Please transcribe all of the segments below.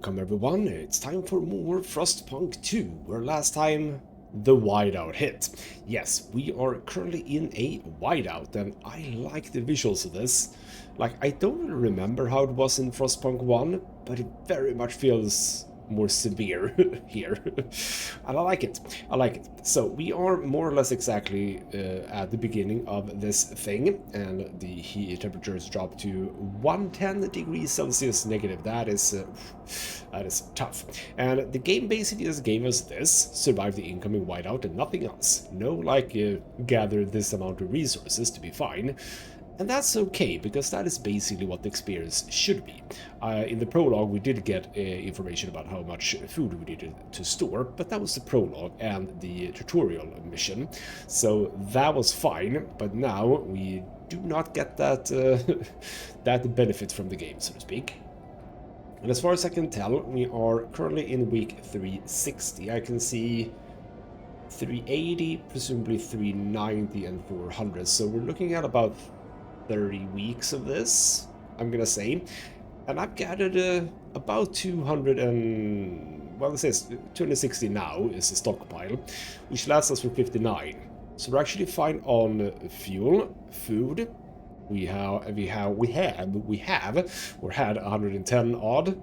Welcome everyone, it's time for more Frostpunk 2, where last time the whiteout hit. Yes, we are currently in a whiteout and I like the visuals of this. Like, I don't really remember how it was in Frostpunk 1, but it very much feels more severe here. And I like it. So we are more or less exactly at the beginning of this thing, and the heat temperatures drop to 110 degrees Celsius negative. That is tough. And the game basically just gave us this: survive the incoming whiteout and nothing else. No, like, gather this amount of resources to be fine. And that's okay, because that is basically what the experience should be. In the prologue, we did get information about how much food we needed to store, but that was the prologue and the tutorial mission. So that was fine, but now we do not get that, that benefit from the game, so to speak. And as far as I can tell, we are currently in week 360. I can see 380, presumably 390, and 400. So we're looking at about 30 weeks of this, I'm gonna say, and I've gathered about 200 and, well, it says 260 now is a stockpile, which lasts us for 59. So we're actually fine on fuel, food. We had 110 odd,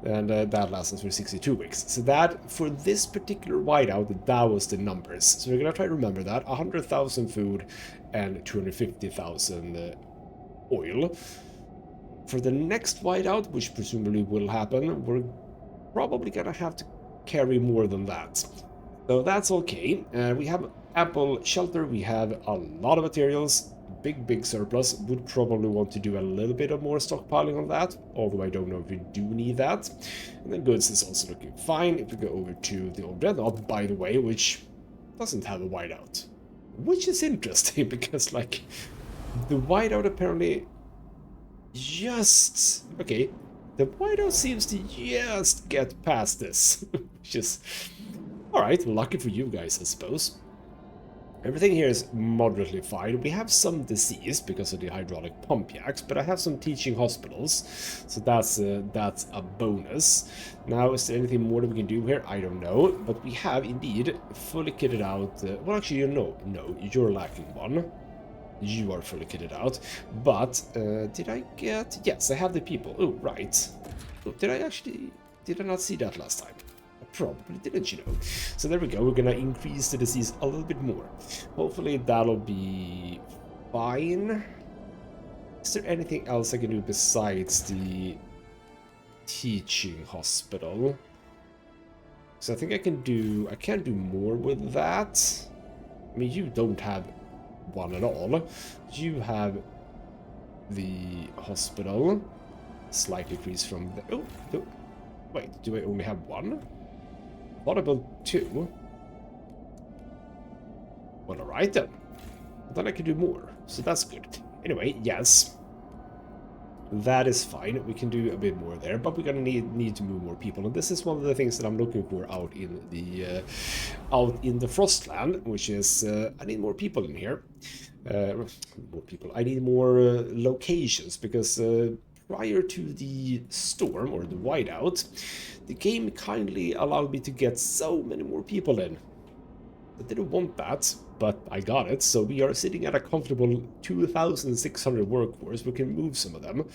and that lasts us for 62 weeks. So that, for this particular whiteout, that was the numbers. So we're gonna try to remember that: 100,000 food and 250,000 oil. For the next whiteout, which presumably will happen, we're probably gonna have to carry more than that. So that's okay. We have ample shelter, we have a lot of materials, big surplus. Would probably want to do a little bit of more stockpiling on that, although I don't know if we do need that. And then goods is also looking fine. If we go over to the old dreadnought, by the way, which doesn't have a whiteout, which is interesting because, like, the whiteout apparently just... okay, the whiteout seems to just get past this, which is... alright, lucky for you guys, I suppose. Everything here is moderately fine. We have some disease because of the hydraulic pump jacks, but I have some teaching hospitals, so that's a bonus. Now, is there anything more that we can do here? I don't know, but we have indeed fully kitted out... well, actually, no, you're lacking one. You are fully kitted out, but did I get... yes, I have the people. Oh, right. Oh, did I not see that last time? I probably didn't, you know. So there we go, we're gonna increase the disease a little bit more. Hopefully that'll be fine. Is there anything else I can do besides the teaching hospital? So I think I can't do more with that. I mean, you don't have one at all. You have the hospital, slight decrease from the... oh, wait, do I only have one? What about two? Well, alright then. Then I can do more, so that's good. Anyway, yes, that is fine. We can do a bit more there, but we're gonna need to move more people, and this is one of the things that I'm looking for out in the Frostland, which is I need more people in here. More people. I need more locations, because prior to the storm or the whiteout, the game kindly allowed me to get so many more people in. I didn't want that, but I got it, so we are sitting at a comfortable 2,600 workforce. We can move some of them.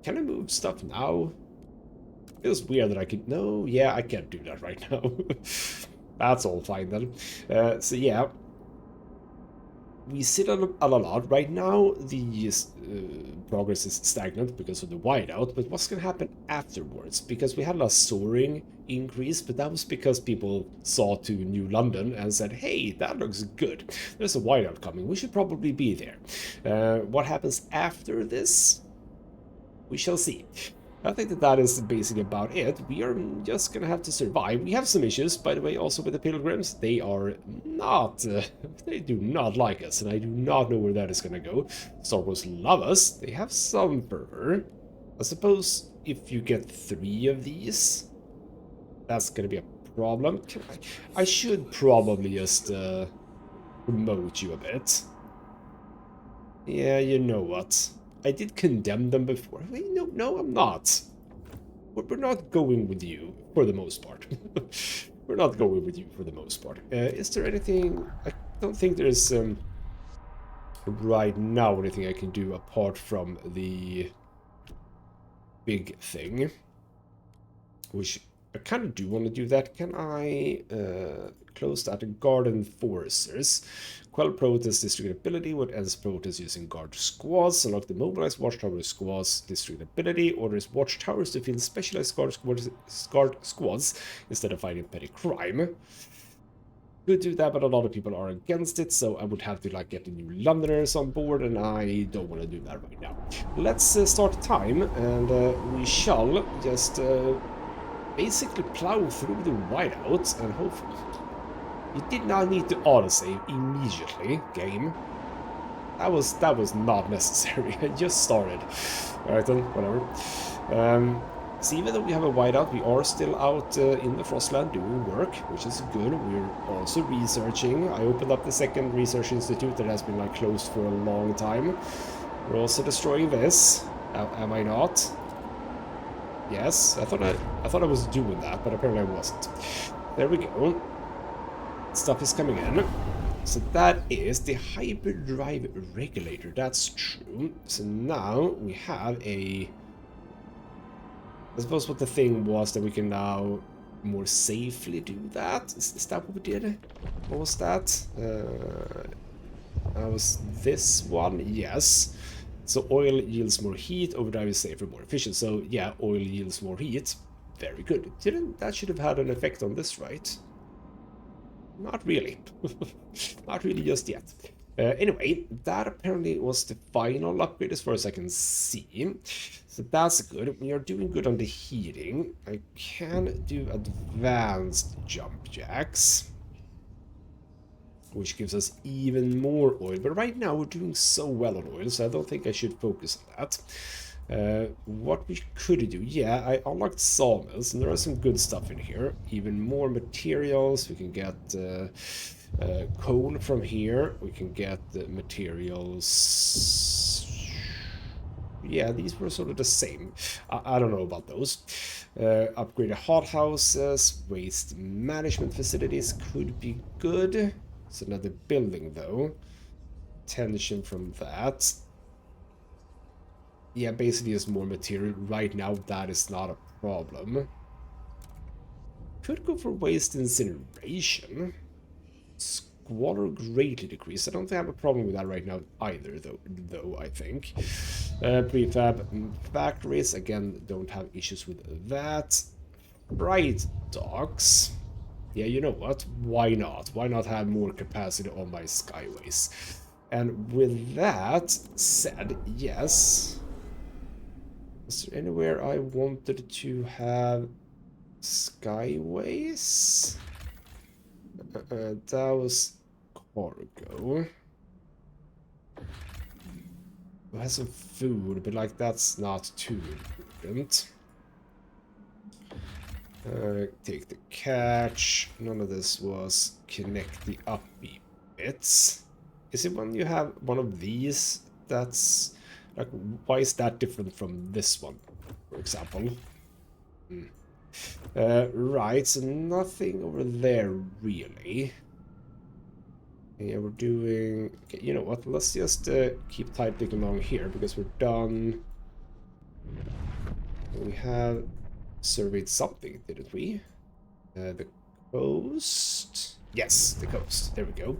Can I move stuff now? It feels weird that I could... no, yeah, I can't do that right now. That's all fine then. So yeah, we sit on a lot. Right now, the progress is stagnant because of the whiteout, but what's going to happen afterwards? Because we had a soaring increase, but that was because people saw to New London and said, hey, that looks good. There's a whiteout coming. We should probably be there. What happens after this? We shall see. I think that is basically about it. We are just gonna have to survive. We have some issues, by the way, also with the pilgrims. They are not... they do not like us, and I do not know where that is gonna go. Star Wars love us. They have some fervor. I suppose if you get 3 of these, that's gonna be a problem. I should probably just promote you a bit. Yeah, you know what? I did condemn them before. Wait, no, I'm not. we're not going with you for the most part. We're not going with you for the most part. Is there anything? I don't think there's right now anything I can do apart from the big thing, which I kind of do want to do that. Can I close that? Garden Foresters. Quell protest district ability. What ends protest using guard squads. Unlock the mobilized watchtower squads district ability. Orders watchtowers to field specialized guard squads instead of fighting petty crime. Could do that, but a lot of people are against it, so I would have to like get the new Londoners on board, and I don't want to do that right now. Let's start time, and we shall just basically plow through the whiteouts, and hopefully you did not need to autosave immediately, game. That was not necessary. I just started. Alright then, whatever. So even though we have a whiteout, we are still out in the Frostland doing work, which is good. We're also researching. I opened up the second research institute that has been like closed for a long time. We're also destroying this. Am I not? Yes, I thought I was doing that, but apparently I wasn't. There we go. Stuff is coming in. So that is the hyperdrive regulator. That's true. So now we have a... I suppose what the thing was that we can now more safely do that. Is that what we did? What was that? That was this one. Yes. So oil yields more heat, overdrive is safer, more efficient. So yeah, oil yields more heat. Very good. That should have had an effect on this, right? Not really. Not really just yet. Anyway, that apparently was the final upgrade as far as I can see. So that's good. We are doing good on the heating. I can do advanced jump jacks, which gives us even more oil. But right now we're doing so well on oil, so I don't think I should focus on that. What we could do, yeah, I unlocked sawmills, and there are some good stuff in here. Even more materials. We can get coal from here. We can get the materials. Yeah, these were sort of the same. I don't know about those. Upgraded hothouses, waste management facilities could be good. It's another building though. Tension from that. Yeah, basically just more material. Right now, that is not a problem. Could go for waste incineration. Squalor greatly decreased. I don't think I have a problem with that right now either, though I think. Prefab factories, again, don't have issues with that. Bright docks. Yeah, you know what? Why not? Why not have more capacity on my skyways? And with that said, yes. Is there anywhere I wanted to have skyways? That was cargo. We have some food, but like that's not too important. Take the catch. None of this was connect the uppy bits. Is it when you have one of these that's like, why is that different from this one, for example? Right, so nothing over there really. Yeah, we're doing... Okay, you know what? Let's just keep typing along here because we're done. We have surveyed something, didn't we? The coast? Yes, the coast. There we go.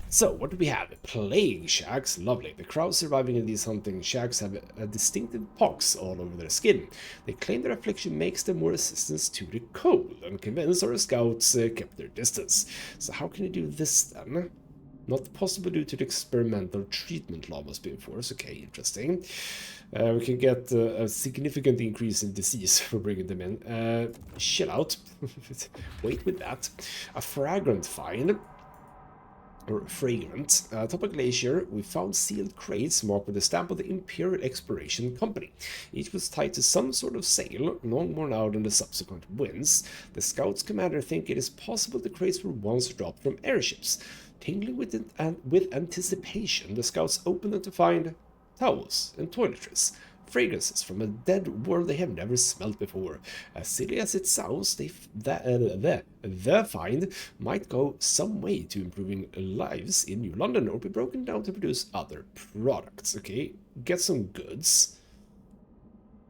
So, what do we have? Plague shacks. Lovely. The crowd surviving in these hunting shacks have a distinctive pox all over their skin. They claim their affliction makes them more resistant to the cold. Unconvinced, our scouts kept their distance. So how can you do this then? Not possible due to the experimental treatment law must be enforced. Okay, interesting. We can get a significant increase in disease for bringing them in. Chill out. Wait with that. A fragrant find. Or fragrant. Top of glacier, we found sealed crates marked with the stamp of the Imperial Exploration Company. Each was tied to some sort of sail, long worn out in the subsequent winds. The Scouts commander think it is possible the crates were once dropped from airships. Tingling with anticipation, the Scouts opened them to find towels and toiletries. fragrances from a dead world they have never smelled before. As silly as it sounds, the find might go some way to improving lives in New London or be broken down to produce other products. Okay, get some goods.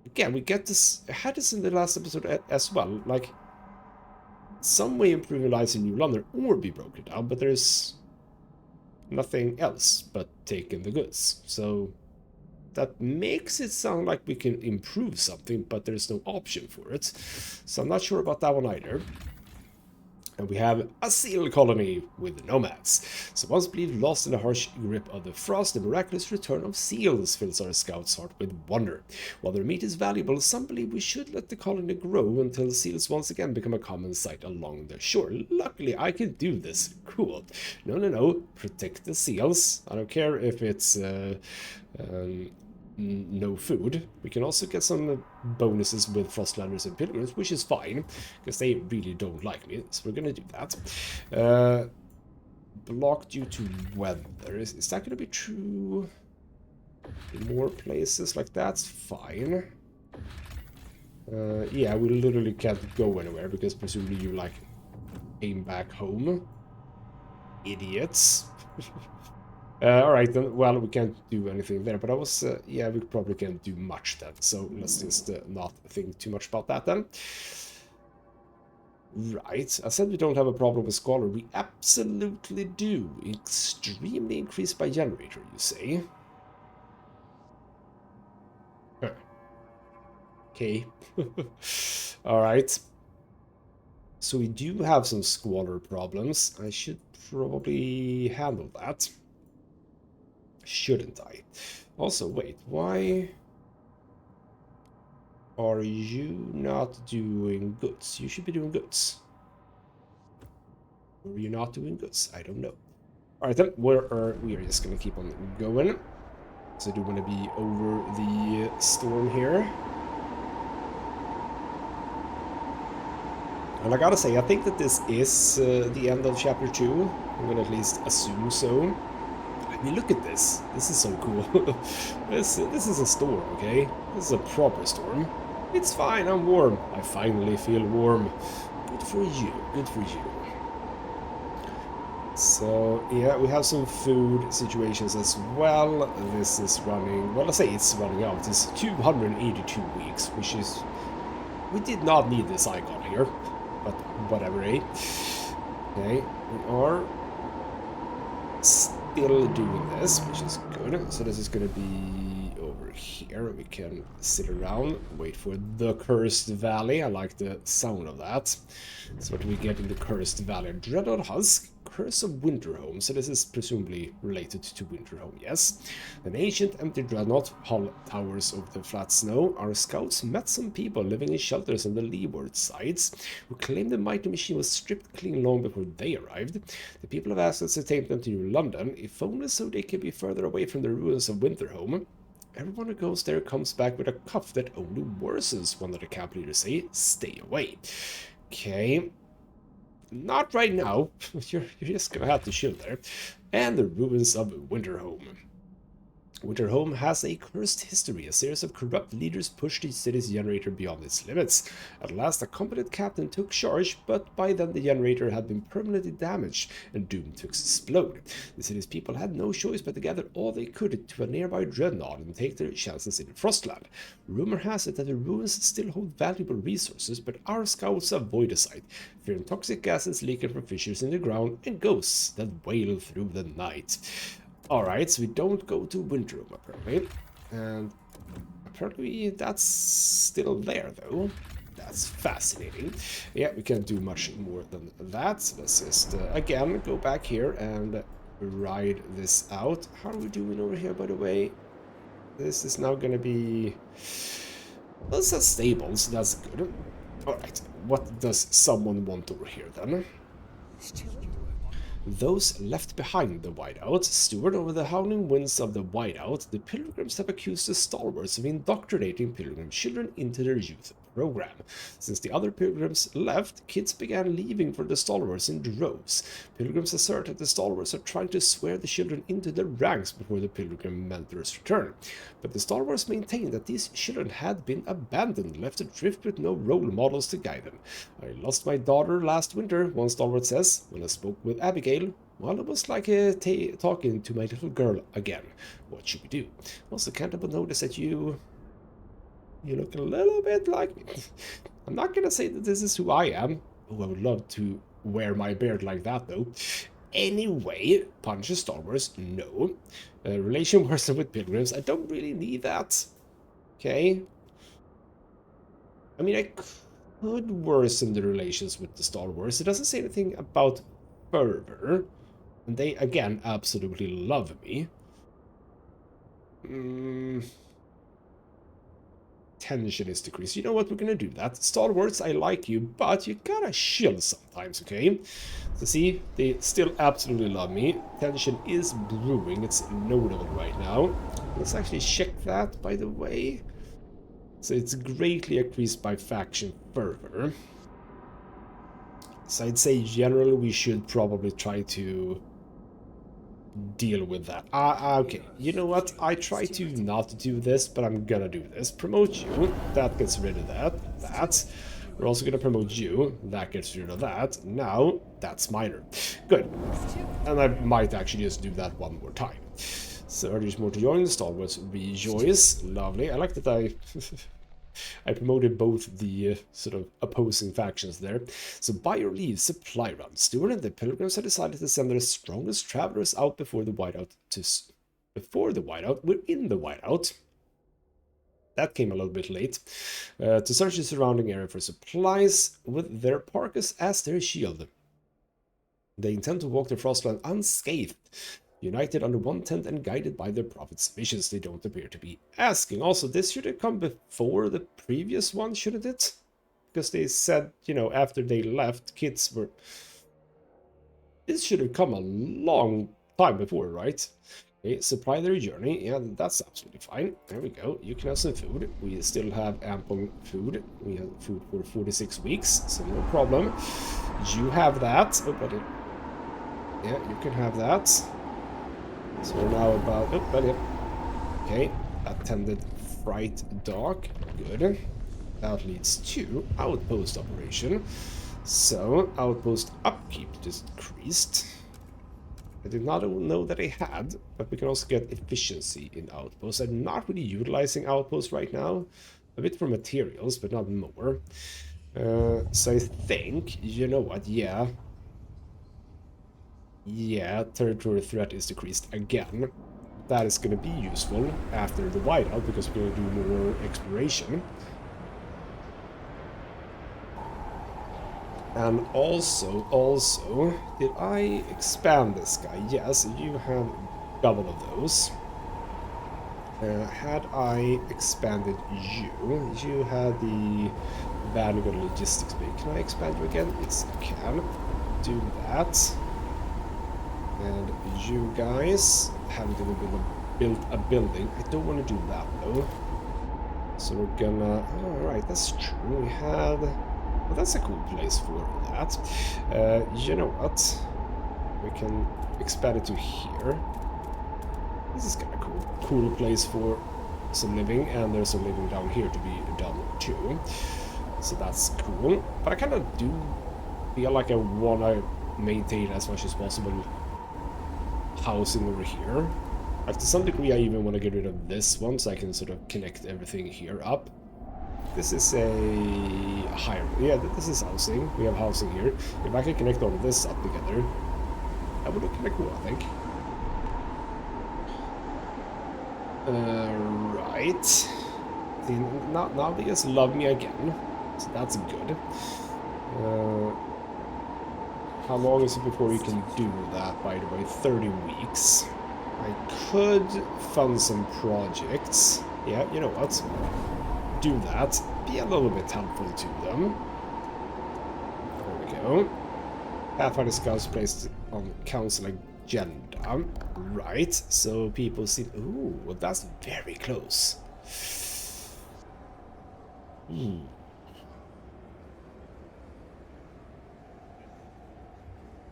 Again, we get this, had this in the last episode as well, like some way improving lives in New London or be broken down, but there's nothing else but taking the goods. So that makes it sound like we can improve something, but there's no option for it. So I'm not sure about that one either. And we have a seal colony with nomads. So once believed lost in the harsh grip of the frost, the miraculous return of seals fills our scouts' heart with wonder. While their meat is valuable, some believe we should let the colony grow until seals once again become a common sight along the shore. Luckily, I can do this. Cool. No. Protect the seals. I don't care if it's no food. We can also get some bonuses with Frostlanders and Pilgrims, which is fine, because they really don't like me, so we're gonna do that. Blocked due to weather. Is that gonna be true in more places? Like, that's fine. Yeah, we literally can't go anywhere, because presumably you, like, came back home. Idiots. Alright then, well, we can't do anything there, but I was, yeah, we probably can't do much then, so let's just not think too much about that then. Right, I said we don't have a problem with Scholar. We absolutely do. Extremely increased by generator, you say? Huh. Okay. Alright. So we do have some Squalor problems. I should probably handle that. Shouldn't I? Also, wait, why are you not doing goods? You should be doing goods. Or are you not doing goods? I don't know. Alright then, we are just gonna keep on going. So I do want to be over the storm here. And I gotta say, I think that this is the end of chapter 2. I'm gonna at least assume so. I mean, look at this. This is so cool. This is a storm, okay? This is a proper storm. It's fine, I'm warm. I finally feel warm. Good for you. Good for you. So, yeah, we have some food situations as well. This is running... Well, let's say it's running out. It's 282 weeks, which is... We did not need this icon here. But whatever, eh? Okay, we are... still doing this, which is good. So this is going to be over here. We can sit around, wait for the Cursed Valley. I like the sound of that. So what do we get in the Cursed Valley? Dreadnought Husk, Curse of Winterhome. So this is presumably related to Winterhome, yes. An ancient empty dreadnought, hull towers over the flat snow. Our scouts met some people living in shelters on the leeward sides who claimed the mighty machine was stripped clean long before they arrived. The people have asked us to take them to New London, if only so they can be further away from the ruins of Winterhome. Everyone who goes there comes back with a cough that only worsens, one of the camp leaders say. Stay away. Okay. Not right now. You're just gonna have to chill there. And the ruins of Winterhome. Winterhome has a cursed history. A series of corrupt leaders pushed the city's generator beyond its limits. At last, a competent captain took charge, but by then the generator had been permanently damaged and doomed to explode. The city's people had no choice but to gather all they could to a nearby dreadnought and take their chances in Frostland. Rumor has it that the ruins still hold valuable resources, but our scouts avoid the site, fearing toxic gases leaking from fissures in the ground and ghosts that wail through the night. Alright, so we don't go to Winterhome, apparently. And apparently that's still there, though. That's fascinating. Yeah, we can't do much more than that. So let's just, again, go back here and ride this out. How are we doing over here, by the way? This is now going to be... Well, it says stable, so that's good. Alright, what does someone want over here, then? Those left behind the whiteout, steward over the howling winds of the whiteout, the pilgrims have accused the stalwarts of indoctrinating pilgrim children into their youth program. Since the other pilgrims left, kids began leaving for the stalwarts in droves. Pilgrims assert that the stalwarts are trying to swear the children into their ranks before the pilgrim mentors return. But the stalwarts maintain that these children had been abandoned, left adrift with no role models to guide them. I lost my daughter last winter, one stalwart says, when I spoke with Abigail. Well, it was like talking to my little girl again. What should we do? Also, can't help but notice that you look a little bit like me. I'm not gonna say that this is who I am. Oh, I would love to wear my beard like that, though. Anyway, Punisher stalwarts, no. Relation worsen with pilgrims, I don't really need that. Okay. I mean, I could worsen the relations with the stalwarts. It doesn't say anything about fervor. And they, again, absolutely love me. Tension is decreased. You know what? We're gonna do that. Stalwarts, I like you, but you gotta chill sometimes, okay? So see, they still absolutely love me. Tension is brewing. It's notable right now. Let's actually check that, by the way. So it's greatly increased by faction fervor. So I'd say generally we should probably try to deal with that. Okay, you know what? I try to not do this, but I'm gonna do this. Promote you. That gets rid of that. That. We're also gonna promote you. That gets rid of that. Now, that's minor. Good. And I might actually just do that one more time. So urges more to join. Stalwarts rejoice. Lovely. I like that I promoted both the sort of opposing factions there. So by your leave, supply run. Stewart and the pilgrims have decided to send their strongest travelers out before the whiteout. We're in the whiteout. That came a little bit late. To search the surrounding area for supplies with their parkas as their shield. They intend to walk the Frostland unscathed. United under one tent and guided by their prophet's visions, they don't appear to be asking. Also, this should have come before the previous one, shouldn't it? Because they said, you know, after they left, kids were... This should have come a long time before, right? Okay, supply their journey. Yeah, that's absolutely fine. There we go. You can have some food. We still have ample food. We have food for 46 weeks, so no problem. You have that. Oh, but yeah, you can have that. So we're now about... Oh, but yeah. Okay, attended Fright Dock. Good. That leads to outpost operation. So, outpost upkeep decreased. I did not know that I had, but we can also get efficiency in outposts. I'm not really utilizing outposts right now. A bit for materials, but not more. So I think, you know what, yeah, territory threat is decreased again. That is going to be useful after the whiteout, because we're going to do more exploration. And also, did I expand this guy? Yes, you have double of those. Had I expanded you, you had the Vanguard Logistics Bay. Can I expand you again? Yes, I can. Do that. And you guys haven't even built a building. I don't want to do that though. So we're gonna... Alright, that's true. We had... Well, that's a cool place for that. You know what? We can expand it to here. This is kind of cool. Cool place for some living, and there's some living down here to be done too. So that's cool. But I kind of do feel like I want to maintain as much as possible housing over here. Like to some degree, I even want to get rid of this one so I can sort of connect everything here up. This is a higher... Yeah, this is housing. We have housing here. If I can connect all of this up together, that would look kind of cool, I think. Right. See, now they just love me again. So that's good. How long is it before you can do that, by the way? 30 weeks. I could fund some projects. Yeah, you know what? Do that. Be a little bit helpful to them. There we go. Pathfinder Scouts placed on council agenda. Right, so people see... Ooh, that's very close.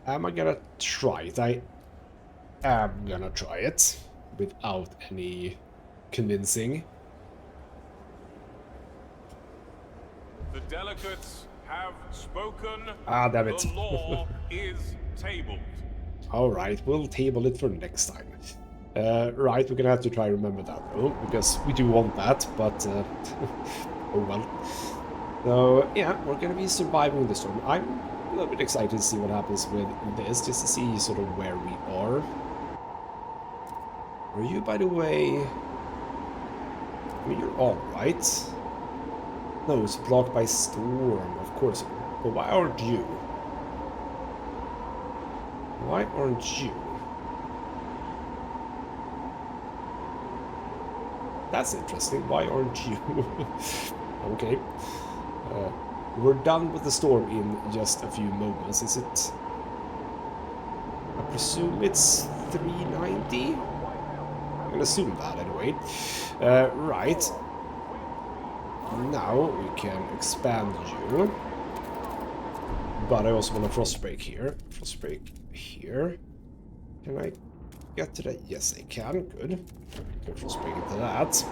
Am I gonna try it? I am gonna try it without any convincing. The delegates have spoken. Ah, damn it. The law is tabled. Alright, we'll table it for next time. Right, we're gonna have to try to remember that though, because we do want that, but oh well. So yeah, we're gonna be surviving the storm. I'm a little bit excited to see what happens with this, just to see sort of where we are. Are you, by the way... I mean, you're alright. No, it's blocked by storm, of course. But why aren't you? Why aren't you? That's interesting. Why aren't you? Okay. We're done with the storm in just a few moments. Is it... I presume it's 390? I'm gonna assume that anyway. Right. Now we can expand you. But I also want a frost break here. Frost break here. Can I get to that? Yes, I can. Good. Can frost break into that.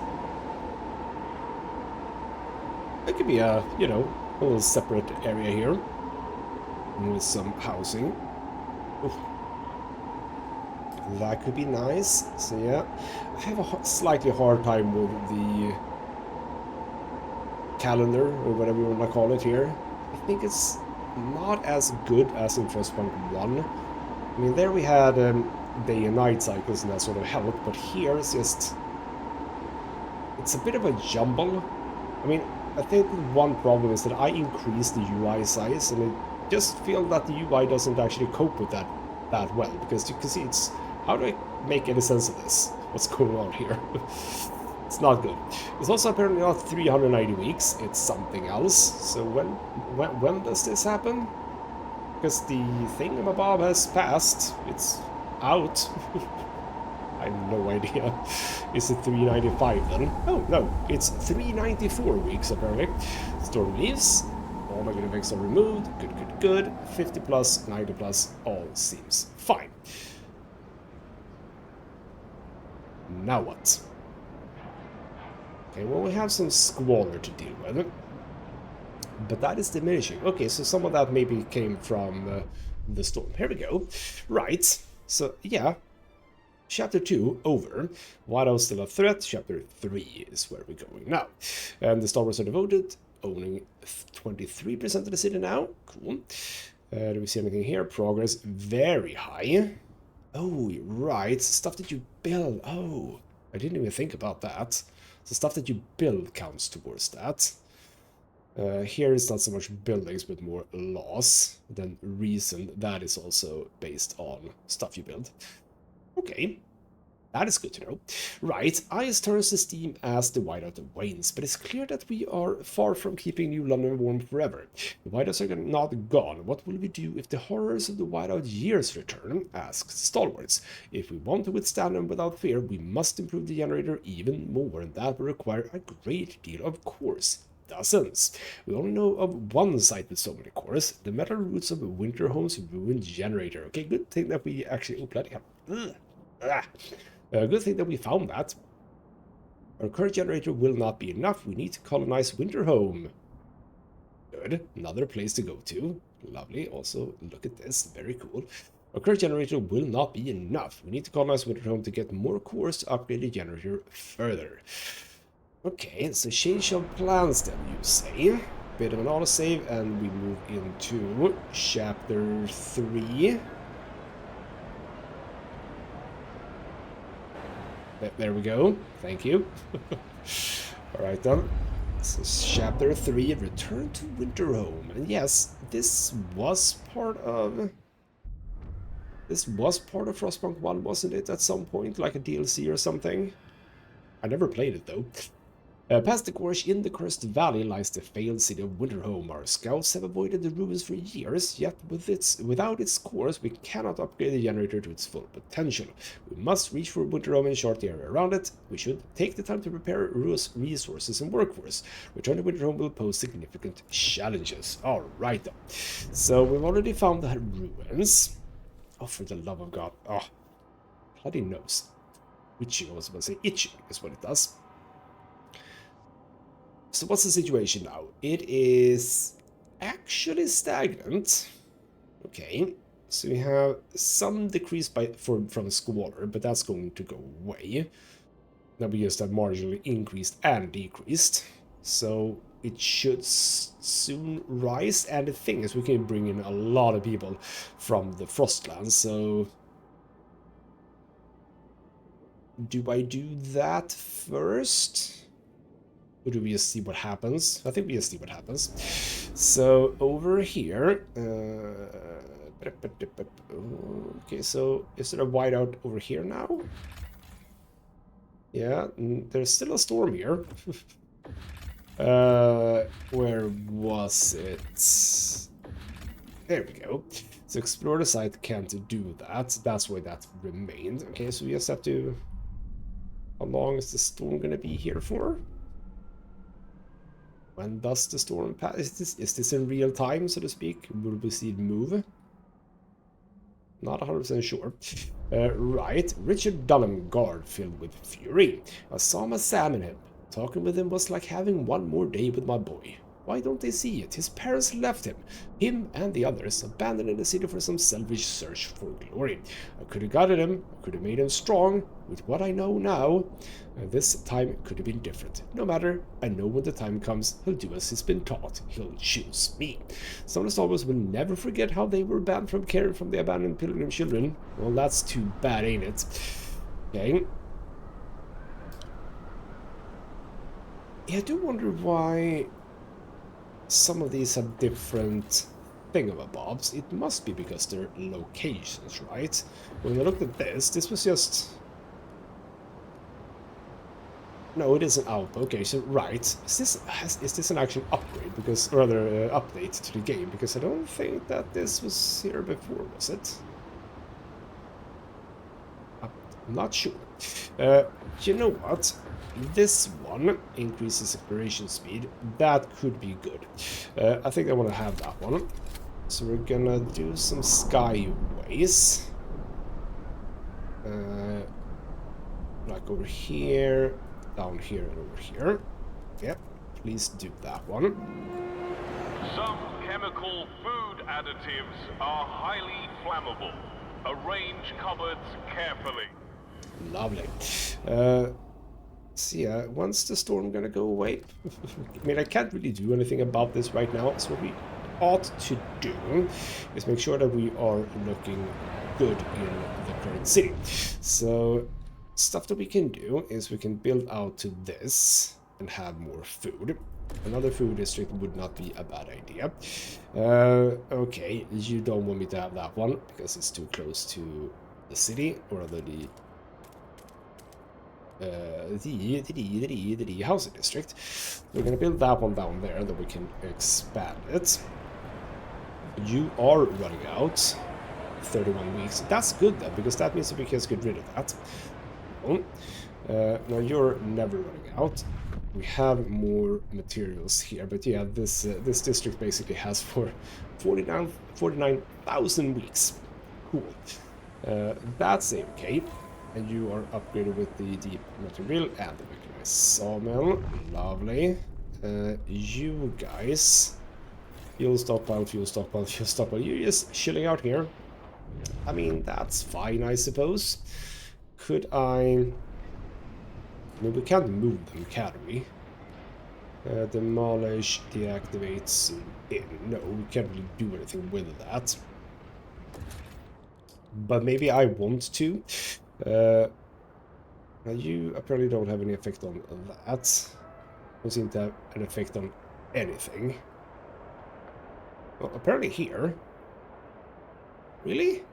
It could be a, you know, a little separate area here. With some housing. Oof. That could be nice. So yeah. I have a slightly hard time with the calendar, or whatever you want to call it here. I think it's not as good as in Frostpunk 1. I mean, there we had day and night cycles and that sort of helped, but here it's just... it's a bit of a jumble. I mean, I think one problem is that I increased the UI size, and I just feel that the UI doesn't actually cope with that well, because you can see it's... how do I make any sense of this? What's going on here? It's not good. It's also apparently not 390 weeks, it's something else. So when does this happen? Because the thingamabob has passed. It's out. I have no idea. Is it 395 then? Oh, no. It's 394 weeks, apparently. Storm leaves. All negative effects are removed. Good, good, good. 50 plus, 90 plus. All seems fine. Now what? Okay, well, we have some squalor to deal with. But that is diminishing. Okay, so some of that maybe came from the storm. Here we go. Right. So, yeah. Chapter 2, over. Whiteout's still a threat. Chapter 3 is where we're going now. And the starboards are devoted, owning 23% of the city now. Cool. Do we see anything here? Progress, very high. Oh, right. Stuff that you build. Oh, I didn't even think about that. So stuff that you build counts towards that. Here is not so much buildings, but more laws. Then reason, that is also based on stuff you build. Okay, that is good to know. Right, ice turns to steam as the whiteout wanes, but it's clear that we are far from keeping New London warm forever. The whiteouts are not gone. What will we do if the horrors of the whiteout years return? Asks Stalwarts. If we want to withstand them without fear, we must improve the generator even more, and that will require a great deal of course. Dozens. We only know of one site with so many cores. The metal roots of Winterhome's ruined generator. Okay, good thing that we actually... oh, bloody hell. Good thing that we found that. Our current generator will not be enough. We need to colonize Winterhome. Good. Another place to go to. Lovely. Also, look at this. Very cool. Our current generator will not be enough. We need to colonize Winterhome to get more cores to upgrade the generator further. Okay, so change of plans then, you say. Bit of an autosave, and we move into chapter 3. There we go. Thank you. Alright then. So chapter 3, Return to Winterhome. And yes, this was part of Frostpunk 1, wasn't it, at some point? Like a DLC or something? I never played it though. Past the gorge in the Cursed Valley lies the failed city of Winterhome. Our scouts have avoided the ruins for years, yet without its cores we cannot upgrade the generator to its full potential. We must reach for Winterhome and chart the area around it. We should take the time to prepare resources and workforce. Return to Winterhome will pose significant challenges. Alright then. So we've already found the ruins. Oh, for the love of God. Oh, bloody nose. Itching, I was about to say itching is what it does. So what's the situation now? It is actually stagnant. Okay, so we have some decrease from squalor, but that's going to go away. Now we just have marginally increased and decreased. So it should soon rise. And the thing is, we can bring in a lot of people from the Frostlands. So do I do that first? Or do we just see what happens? I think we just see what happens. So over here... okay, so is there a whiteout over here now? Yeah, there's still a storm here. Where was it? There we go. So explore the site can't do that. That's why that remained. Okay, so we just have to... How long is the storm gonna be here for? When does the storm pass? Is this in real time, so to speak? Will we see it move? Not 100% sure. Right, Richard Dunham, guard filled with fury. I saw my Sam in him. Talking with him was like having one more day with my boy. Why don't they see it? His parents left him and the others, abandoning the city for some selfish search for glory. I could have guided him, I could have made him strong. With what I know now, this time could have been different. No matter, I know when the time comes, he'll do as he's been taught. He'll choose me. Some of the Star will never forget how they were banned from caring from the abandoned pilgrim children. Well, that's too bad, ain't it? Okay. Yeah, I do wonder why some of these have different thingamabobs. It must be because they're locations, right? When I looked at this was just... No, it isn't out. Okay, so right. Is this an actual upgrade? Because, or rather, update to the game? Because I don't think that this was here before, was it? I'm not sure. You know what? This one increases exploration speed. That could be good. I think I want to have that one. So we're gonna do some skyways. Like over here, down here, and over here. Yep, please do that one. Some chemical food additives are highly flammable. Arrange cupboards carefully. Lovely. So yeah, when's the storm gonna go away? I mean, I can't really do anything about this right now, so what we ought to do is make sure that we are looking good in the current city. So, stuff that we can do is we can build out to this and have more food. Another food district would not be a bad idea. Okay, you don't want me to have that one because it's too close to the city, or rather the housing district. We're gonna build that one down there, then we can expand it. You are running out 31 weeks. That's good then, because that means that we can get rid of that. Now you're never running out. We have more materials here, but yeah, this district basically has for 49,000 weeks. Cool. That's okay. And you are upgraded with the deep material and the mechanized sawmill. Lovely. You guys. Fuel stockpile, fuel stockpile, fuel stockpile. You're just chilling out here. I mean, that's fine, I suppose. Could I... I mean, we can't move them, can we? Demolish, deactivate, zoom in. No, we can't really do anything with that. But maybe I want to. Now you apparently don't have any effect on that. Don't seem to have an effect on anything. Well, apparently here. Really?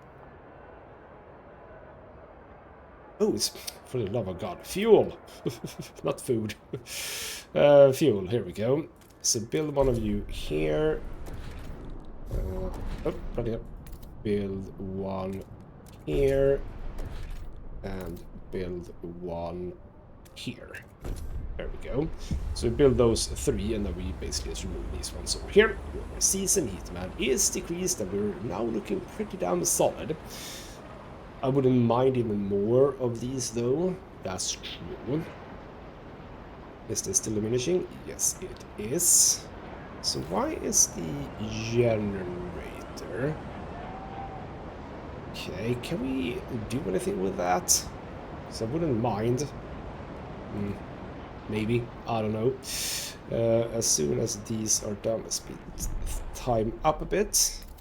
Oh, it's, for the love of God, fuel! Not food. Fuel, here we go. So build one of you here. Oh, right up. Build one here. And build one here. There we go. So we build those 3, and then we basically just remove these ones over here. Our season heat demand is decreased, and we're now looking pretty damn solid. I wouldn't mind even more of these, though. That's true. Is this still diminishing? Yes, it is. So why is the generator... Okay, can we do anything with that? So I wouldn't mind. Maybe, I don't know. As soon as these are done, let's speed time up a bit.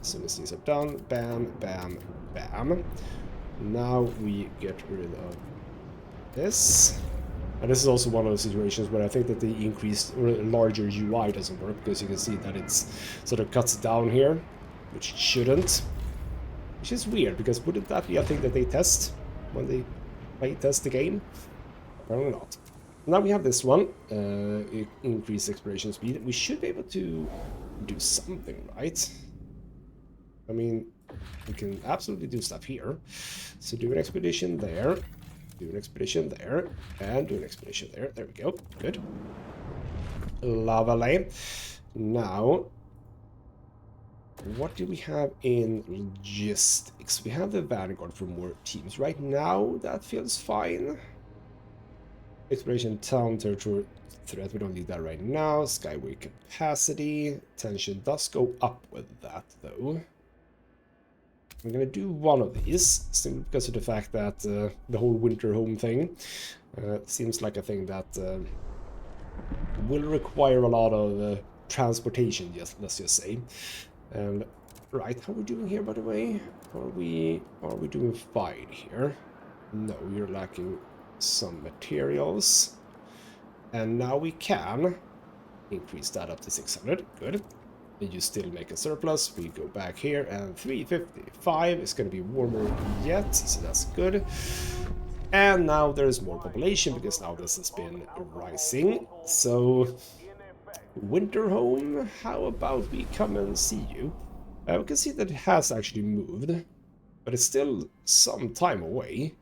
As soon as these are done, bam, bam, bam. Now we get rid of this. And this is also one of those situations where I think that the increased or larger UI doesn't work, because you can see that it's sort of cuts down here, which it shouldn't. Which is weird, because wouldn't that be a thing that they test when they play test the game? Apparently not. Now we have this one, increase exploration speed. We should be able to do something, right? I mean, we can absolutely do stuff here. So do an expedition there, do an expedition there, and do an expedition there. There we go. Good. Lovely. Now, what do we have in logistics? We have the Vanguard for more teams. Right now, that feels fine. Exploration town territory threat, we don't need that right now. Skyway capacity. Tension does go up with that, though. I'm gonna do one of these, simply because of the fact that the whole winter home thing seems like a thing that will require a lot of transportation, let's just say. And right, how are we doing here, by the way? Are we doing fine here? No, we're lacking some materials. And now we can increase that up to 600. Good. And you still make a surplus. We go back here, and 355 is going to be warmer yet, so that's good. And now there's more population, because now this has been rising. So, winter home, how about we come and see you? We can see that it has actually moved, but it's still some time away.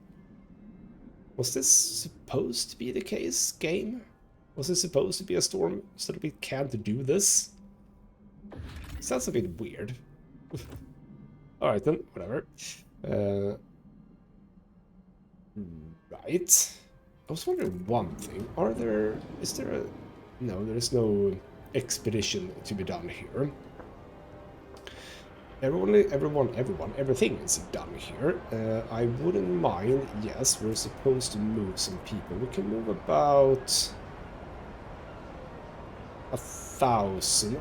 Was this supposed to be the case, game? Was it supposed to be a storm so that we can't do this? Sounds a bit weird. Alright then, whatever. Right. I was wondering one thing. Is there a... No, there is no expedition to be done here. Everything is done here. I wouldn't mind. Yes, we're supposed to move some people. We can move about 1,000.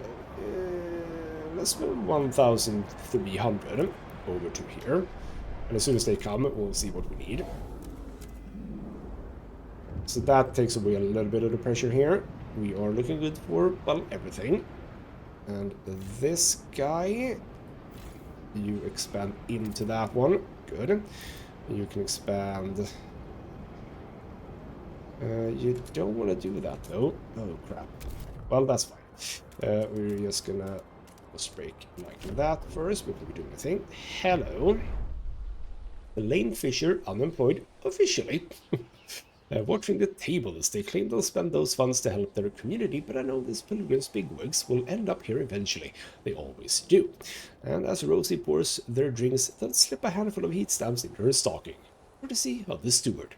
Let's move 1,300 over to here. And as soon as they come, we'll see what we need. So that takes away a little bit of the pressure here. We are looking good for, well, everything. And this guy, you expand into that one. Good. You can expand. You don't want to do that, though. Oh, crap. Well, that's fine. We're just gonna break like that first before we do anything. Hello. Elaine Fisher, unemployed, officially. Watching the tables, they claim they'll spend those funds to help their community, but I know these pilgrims bigwigs will end up here eventually. They always do. And as Rosie pours their drinks, they'll slip a handful of heat stamps into her stocking. Courtesy of the steward.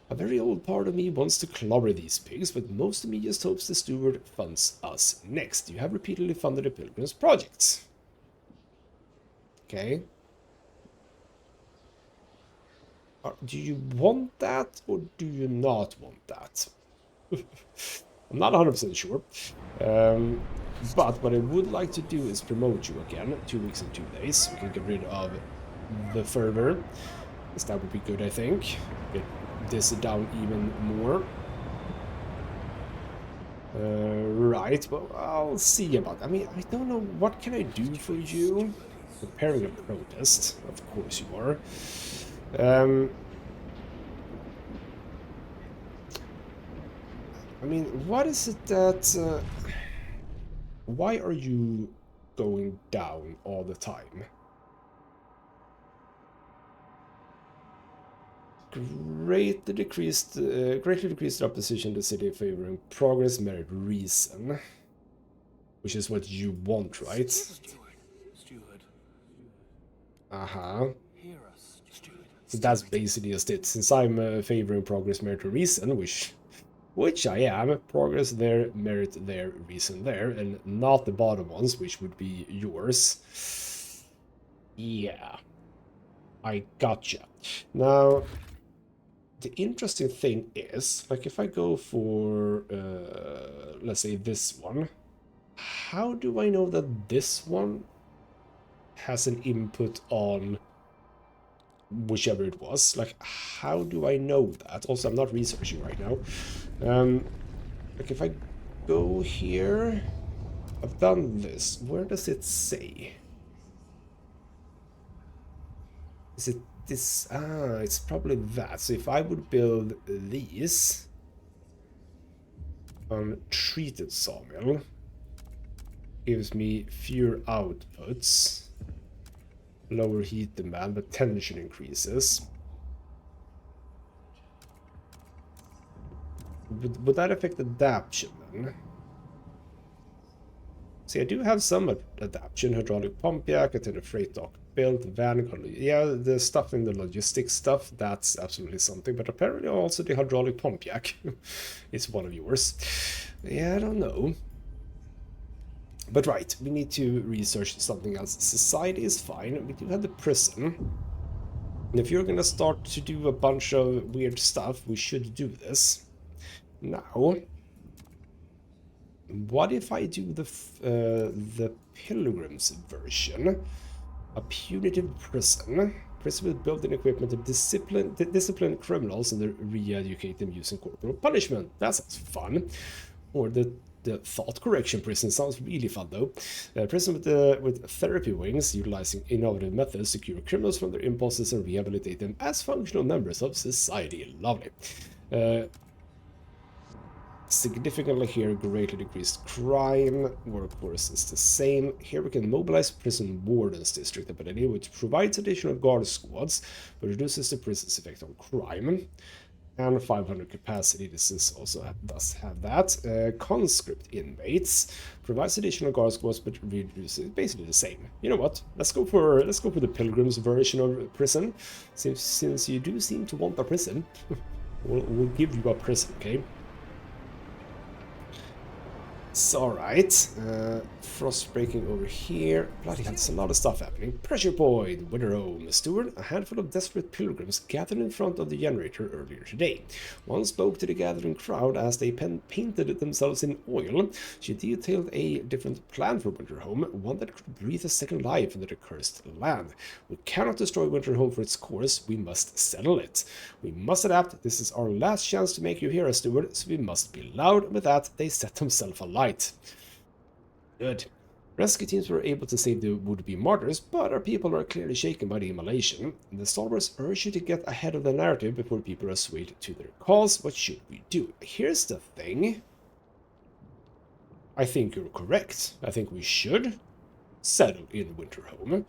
A very old part of me wants to clobber these pigs, but most of me just hopes the steward funds us next. You have repeatedly funded the pilgrims' projects. Okay. Do you want that, or do you not want that? I'm not 100% sure. But what I would like to do is promote you again. 2 weeks and 2 days. We can get rid of the fervor. Because that would be good, I think. Get this down even more. Right, well, I'll see about that. I mean, I don't know, what can I do for you? Preparing a protest, of course you are. I mean, what is it that... why are you going down all the time? greatly decreased opposition to the city favoring progress, merit, reason. Which is what you want, right? Steward. Uh-huh. Hear us, steward. So that's basically just it. Since I'm favoring progress, merit, or reason, which I am, progress there, merit there, reason there, and not the bottom ones, which would be yours. Yeah. I gotcha. Now, the interesting thing is, like if I go for, let's say this one, how do I know that this one has an input on whichever it was? Like, how do I know that? Also, I'm not researching right now. Like, if I go here, I've done this. Where does it say? Is it this? Ah, it's probably that. So if I would build these on treated sawmill, gives me fewer outputs, lower heat demand, but tension increases. Would that affect adaptation then? See, I do have some adaptation, hydraulic pump jack, a freight dock built, van, yeah, the stuff in the logistics stuff, that's absolutely something, but apparently also the hydraulic pump jack is one of yours. Yeah, I don't know. But right, we need to research something else. Society is fine, we do have the prison. And if you're gonna start to do a bunch of weird stuff, we should do this. Now, what if I do the Pilgrims version? A punitive prison. Prison with built-in equipment to discipline criminals and re-educate them using corporal punishment. That sounds fun. Or the thought correction prison sounds really fun though. Prison with therapy wings, utilizing innovative methods to cure criminals from their impulses and rehabilitate them as functional members of society. Lovely. Significantly here, greatly decreased crime. Workforce is the same. Here we can mobilize prison wardens district ability, which provides additional guard squads, but reduces the prison's effect on crime. And 500 capacity. This is also does have that. Conscript inmates provides additional guard squads, but reduces basically the same. You know what? Let's go for the Pilgrims version of prison. Since you do seem to want a prison, we'll give you a prison, okay? It's alright. Frost breaking over here. Bloody hell, there's a lot of stuff happening. Pressure point, winter home. Steward, a handful of desperate pilgrims gathered in front of the generator earlier today. One spoke to the gathering crowd as they painted themselves in oil. She detailed a different plan for winter home, one that could breathe a second life into the cursed land. We cannot destroy winter home for its course, we must settle it. We must adapt, this is our last chance to make you hear us, Steward, so we must be loud. With that, they set themselves alight. Good. Rescue teams were able to save the would-be martyrs, but our people are clearly shaken by the immolation. The stalwarts urge you to get ahead of the narrative before people are swayed to their cause. What should we do? Here's the thing. I think you're correct. I think we should settle in winter home.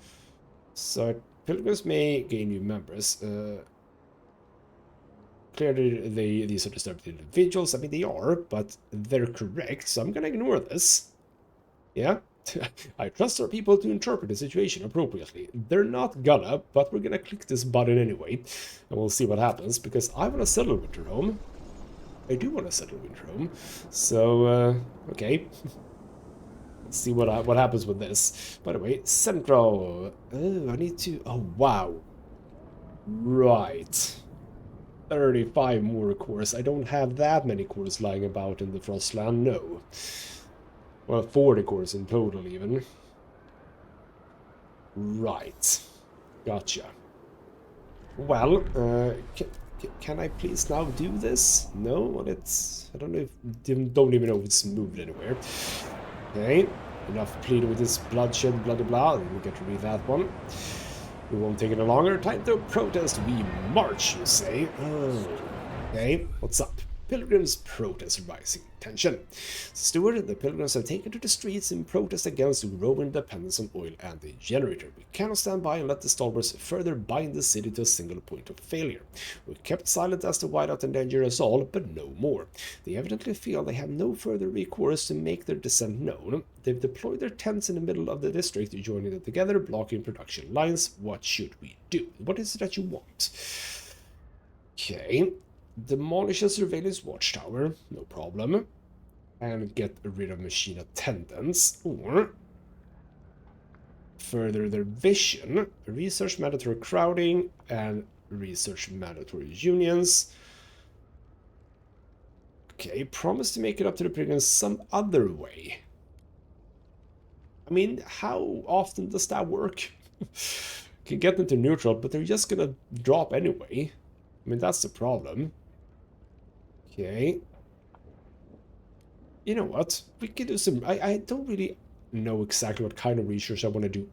So pilgrims may gain new members. Clearly, these are disturbed individuals. I mean, they are, but they're correct, so I'm gonna ignore this. Yeah? I trust our people to interpret the situation appropriately. They're not gonna, but we're gonna click this button anyway, and we'll see what happens, because I want to settle winter home. I do want to settle winter home. So, okay. Let's see what happens with this. By the way, Central. Oh, I need to... Oh, wow. Right. 35 more cores. I don't have that many cores lying about in the Frostland, no. Well, 40 cores in total, even. Right. Gotcha. Well, can I please now do this? No? Well, it's... I don't know if... Don't even know if it's moved anywhere. Okay. Enough pleading with this bloodshed, blah, blah, blah. We'll get to read that one. We won't take it longer. Time to protest. We march, you say. Oh. Okay, what's up? pilgrims' protest rising tension. Steward, the pilgrims have taken to the streets in protest against the growing dependence on oil and the generator. We cannot stand by and let the stalwarts further bind the city to a single point of failure. We kept silent as the whiteout endangered us all, but no more. They evidently feel they have no further recourse to make their dissent known. They've deployed their tents in the middle of the district, joining them together, blocking production lines. What should we do? What is it that you want? Okay. Demolish a surveillance watchtower, no problem. And get rid of machine attendants. Or further their vision. Research mandatory crowding and research mandatory unions. Okay, promise to make it up to the pilgrims some other way. I mean, how often does that work? Can get them to neutral, but they're just gonna drop anyway. I mean, that's the problem. Okay. You know what? We can do some... I don't really know exactly what kind of research I want to do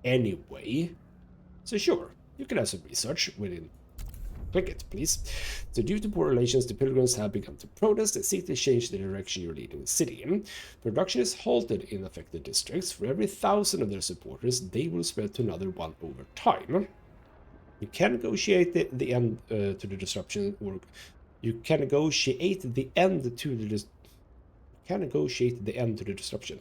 anyway. So sure, you can have some research within... Click it, please. So due to poor relations, the pilgrims have begun to protest and seek to change the direction you're leading the city in. Production is halted in affected districts. For every 1,000 of their supporters, they will spread to another one over time. You can negotiate the end to the disruption, or you can negotiate the end to the disruption.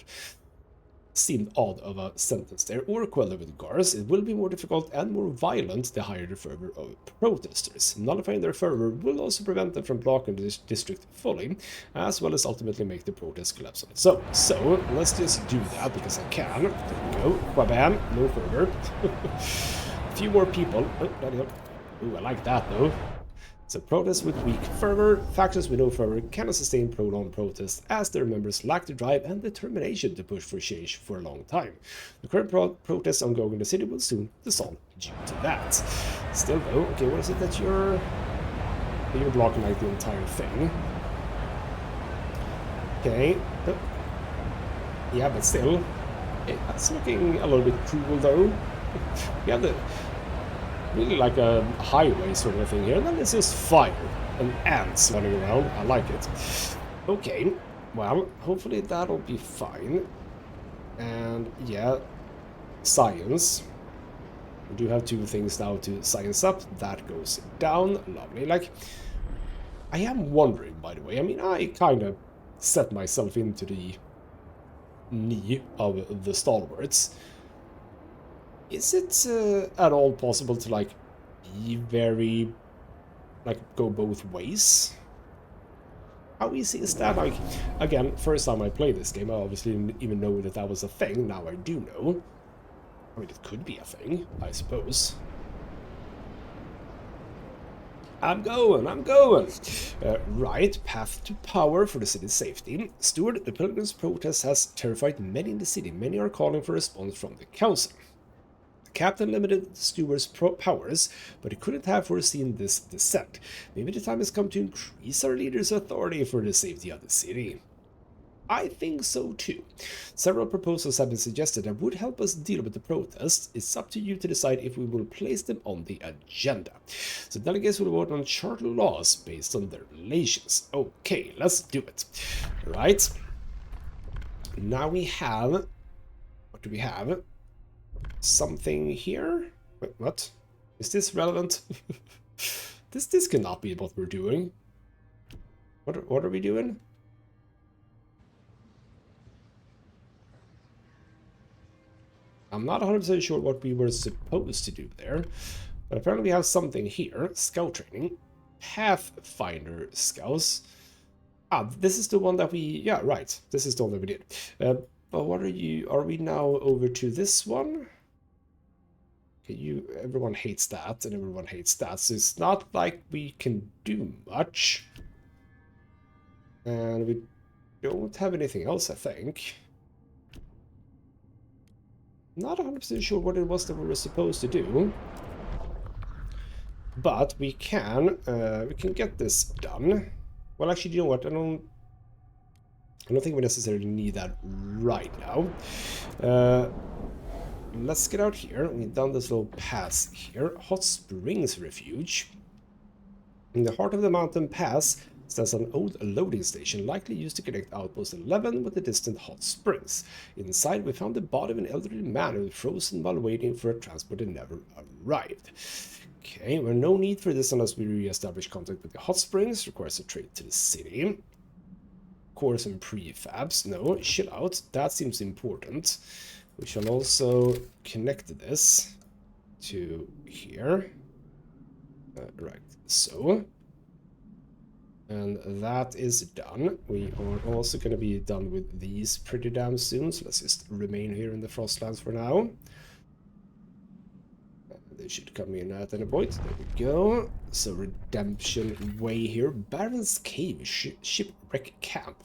Seemed odd of a sentence there, or quell it with guards. It will be more difficult and more violent the higher the fervor of protesters. Nullifying their fervor will also prevent them from blocking the district fully, as well as ultimately make the protest collapse on its own. So, let's just do that, because I can. There we go. Wabam, no fervor. A few more people. Oh, bloody hell. Ooh, I like that, though. So protests with weak fervor, factions with no fervor cannot sustain prolonged protests as their members lack the drive and determination to push for change for a long time. The current protests ongoing in the city will soon dissolve due to that. Still though, okay, what is it that you're blocking like the entire thing? Okay. Yeah, but still, it's looking a little bit cruel though. We have the really like a highway sort of thing here, and then it's just fire and ants running around. I like it. Okay, well, hopefully that'll be fine. And yeah, science. We do have 2 things now to science up. That goes down. Lovely. Like, I am wondering, by the way, I mean, I kind of set myself into the knee of the stalwarts. Is it at all possible to, like, be very, like, go both ways? How easy is that? Like, again, first time I played this game, I obviously didn't even know that that was a thing. Now I do know. I mean, it could be a thing, I suppose. I'm going. Right, path to power for the city's safety. Steward, the pilgrims' protest has terrified many in the city. Many are calling for a response from the council. Captain limited the steward's powers, but he couldn't have foreseen this descent. Maybe the time has come to increase our leader's authority for the safety of the city. I think so too. Several proposals have been suggested that would help us deal with the protests. It's up to you to decide if we will place them on the agenda. So delegates will vote on charter laws based on their relations. Okay, let's do it. Right. Now we have... What do we have? Something here? Wait, what? Is this relevant? This cannot be what we're doing. What are we doing? I'm not 100% sure what we were supposed to do there, but apparently we have something here. Scout training. Pathfinder scouts. Ah, this is the one that we... Yeah, right. This is the one that we did. But what are you... Are we now over to this one? Okay, everyone hates that, and everyone hates that, so it's not like we can do much. And we don't have anything else, I think. Not 100% sure what it was that we were supposed to do. But we can get this done. Well, actually, you know what? I don't think we necessarily need that right now. Let's get out here. We've done this little pass here. Hot Springs Refuge. In the heart of the mountain pass, Stands an old loading station, likely used to connect Outpost 11 with the distant hot springs. Inside, we found the body of an elderly man who was frozen while waiting for a transport that never arrived. Okay, well, no need for this unless we re-establish contact with the hot springs. Requires a trade to the city. Cores and prefabs. No, chill out. That seems important. We shall also connect this to here. Right, so. And that is done. We are also going to be done with these pretty damn soon. So let's just remain here in the Frostlands for now. They should come in at any point. There we go. So redemption way here. Baron's Cave shipwreck camp.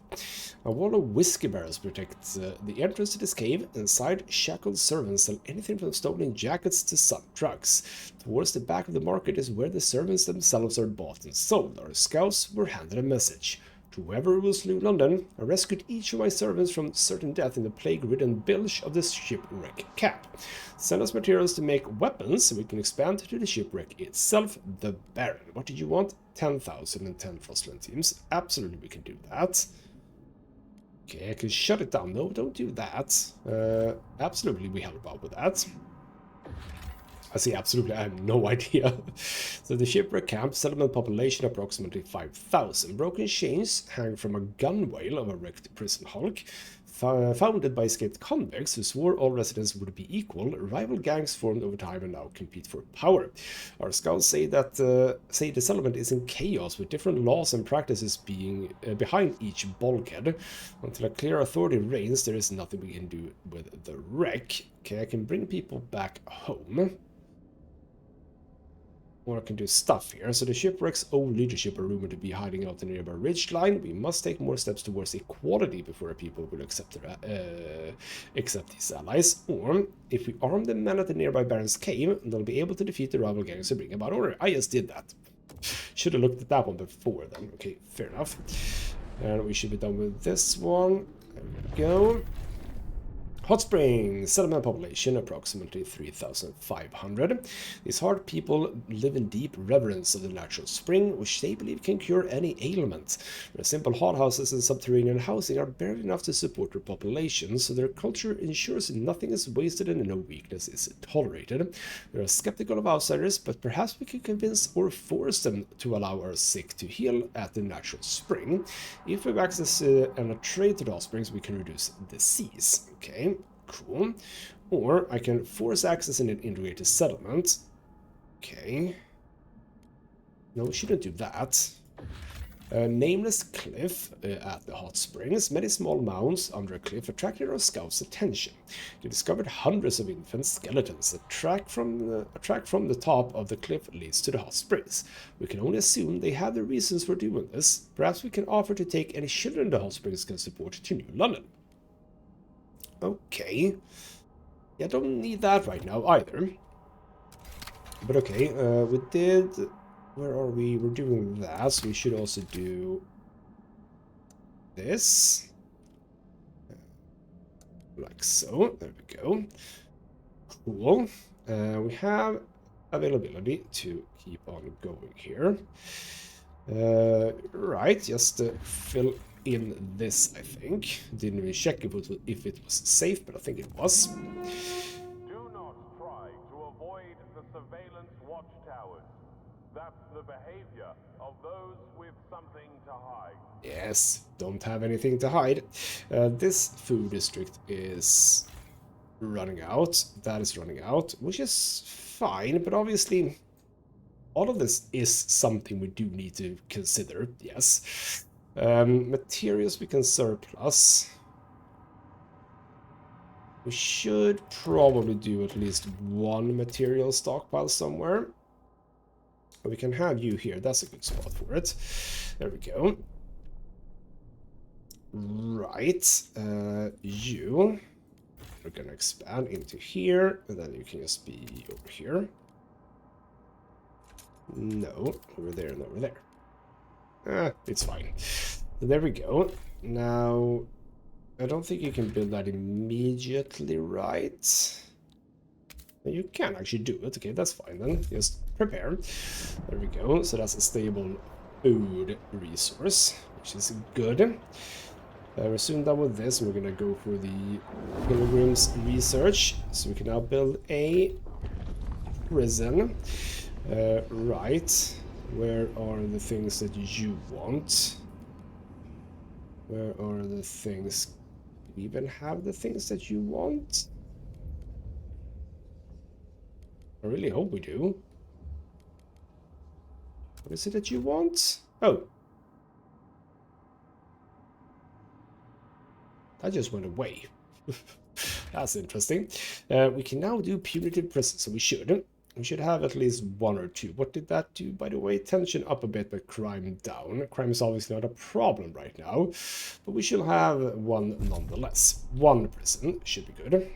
A wall of whiskey barrels protects the entrance to this cave. Inside, shackled servants sell anything from stolen jackets to some drugs. Towards the back of the market is where the servants themselves are bought and sold. Our scouts were handed a message. To whoever will slew London, I rescued each of my servants from certain death in the plague-ridden bilge of this shipwreck camp. Send us materials to make weapons so we can expand to the shipwreck itself, the Baron. What did you want? 10,000 and 10 Frostland teams. Absolutely, we can do that. Okay, I can shut it down. No, don't do that. Absolutely, we help out with that. I say absolutely, I have no idea. So the shipwreck camp, settlement population approximately 5,000. Broken chains hang from a gunwale of a wrecked prison hulk. Founded by escaped convicts who swore all residents would be equal, rival gangs formed over time and now compete for power. Our scouts say that the settlement is in chaos, with different laws and practices being behind each bulkhead. Until a clear authority reigns, there is nothing we can do with the wreck. Okay, I can bring people back home. Or I can do stuff here. So the shipwreck's old leadership are rumored to be hiding out in the nearby ridgeline. We must take more steps towards equality before our people will accept these allies. Or, if we arm the men at the nearby Baron's Cave, they'll be able to defeat the rival gangs and bring about order. I just did that. Should have looked at that one before then. Okay, fair enough. And we should be done with this one. There we go. Hot Springs, settlement population approximately 3,500. These hard people live in deep reverence of the natural spring, which they believe can cure any ailment. Their simple hothouses and subterranean housing are barely enough to support their population, so their culture ensures nothing is wasted and no weakness is tolerated. They are skeptical of outsiders, but perhaps we can convince or force them to allow our sick to heal at the natural spring. If we have access and a trade to the hot springs, we can reduce disease. Okay, cool. Or I can force access in an integrated settlement. Okay. No, we shouldn't do that. Nameless cliff at the hot springs. Many small mounds under a cliff attracted our scouts' attention. They discovered hundreds of infant skeletons. A track from the top of the cliff leads to the hot springs. We can only assume they have the reasons for doing this. Perhaps we can offer to take any children the hot springs can support to New London. Okay. Yeah, don't need that right now either. But okay, we did... Where are we? We're doing that, so we should also do this. Like so. There we go. Cool. We have availability to keep on going here. Right, just fill in this, I think. Didn't really check if it was safe, but I think it was. Do not try to avoid the surveillance watchtowers. That's the behavior of those with something to hide. Yes, don't have anything to hide. This food district is running out. That is running out, which is fine, but obviously all of this is something we do need to consider, yes. Materials we can surplus. We should probably do at least one material stockpile somewhere. We can have you here. That's a good spot for it. There we go. Right. You. We're going to expand into here. And then you can just be over here. No. Over there and over there. It's fine. So there we go. Now, I don't think you can build that immediately, right? You can actually do it. Okay, that's fine then. Just prepare. There we go. So that's a stable food resource, which is good. We're soon done with this. We're gonna go for the pilgrims research, so we can now build a prison. Right, where are the things that you want? Where are the things? Do we even have the things that you want? I really hope we do. What is it that you want? Oh. That just went away. That's interesting. We can now do punitive prison, so we should. We should have at least one or two. What did that do, by the way? Tension up a bit, but crime down. Crime is obviously not a problem right now, but we should have one nonetheless. One prison should be good.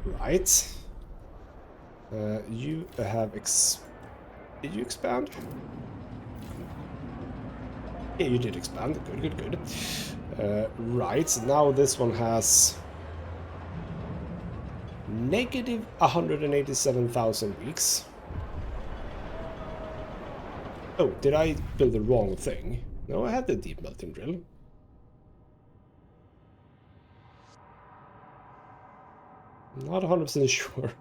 Right. You have Did you expand? Yeah, you did expand. Good, good, good. Right, now this one has negative 187,000 weeks. Oh, did I build the wrong thing? No, I had the deep melting drill. Not 100% sure.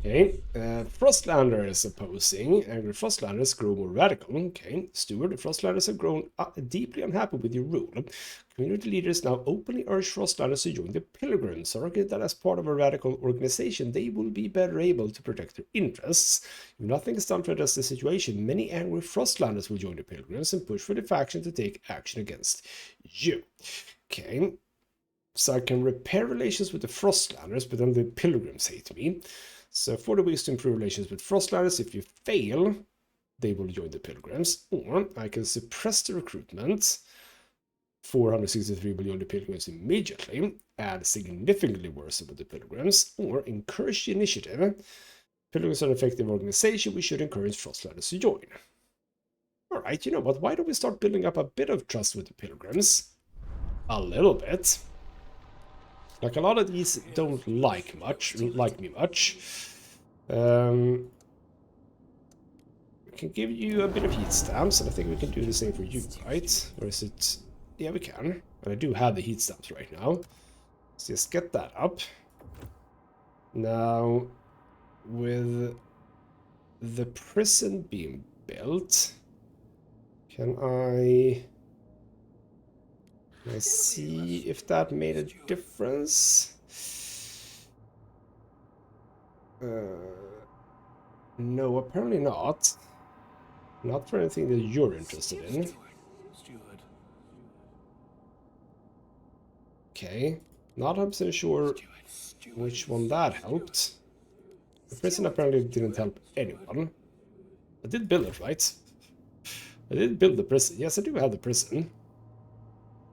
Okay, Frostlander is opposing. Angry Frostlanders grow more radical. Okay, Steward, the Frostlanders have grown deeply unhappy with your rule. Community leaders now openly urge Frostlanders to join the Pilgrims, arguing that as part of a radical organization, they will be better able to protect their interests. If nothing is done to address the situation, many angry Frostlanders will join the Pilgrims and push for the faction to take action against you. Okay. So I can repair relations with the Frostlanders, but then the Pilgrims hate me. So 40 ways to improve relations with Frostlanders. If you fail, they will join the Pilgrims. Or I can suppress the recruitment. 463 will join the Pilgrims immediately. Add significantly worse with the Pilgrims. Or encourage the initiative. Pilgrims are an effective organization. We should encourage Frostlanders to join. Alright, you know what? Why don't we start building up a bit of trust with the Pilgrims? A little bit. Like, a lot of these don't like me much. We can give you a bit of heat stamps, and I think we can do the same for you, right? Or is it... Yeah, we can. And I do have the heat stamps right now. Let's just get that up. Now, with the prison being built, can I see if that made a difference? No, apparently not. Not for anything that you're interested in. Okay, not 100% sure which one that helped. The prison apparently didn't help anyone. I did build it, right? I did build the prison. Yes, I do have the prison.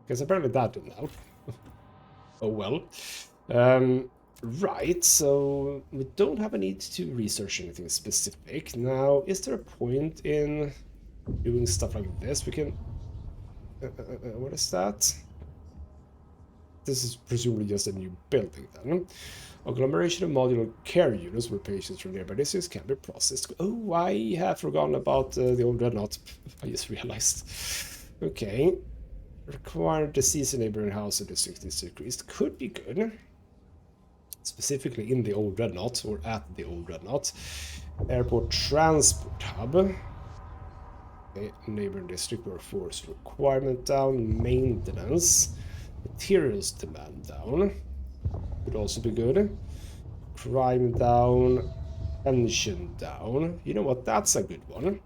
Because apparently that didn't help. Oh well. Right, so we don't have a need to research anything specific. Now, is there a point in doing stuff like this? We can... what is that? This is presumably just a new building then. Agglomeration of modular care units where patients from nearby districts can be processed. Oh, I have forgotten about the old dreadnought. I just realized. Okay. Required disease in neighboring house or district is decreased. Could be good. Specifically in the old dreadnought, or at the old dreadnought. Airport transport hub. Okay. Neighboring district workforce requirement down. Maintenance. Materials demand down. Would also be good. Crime down. Tension down. You know what? That's a good one.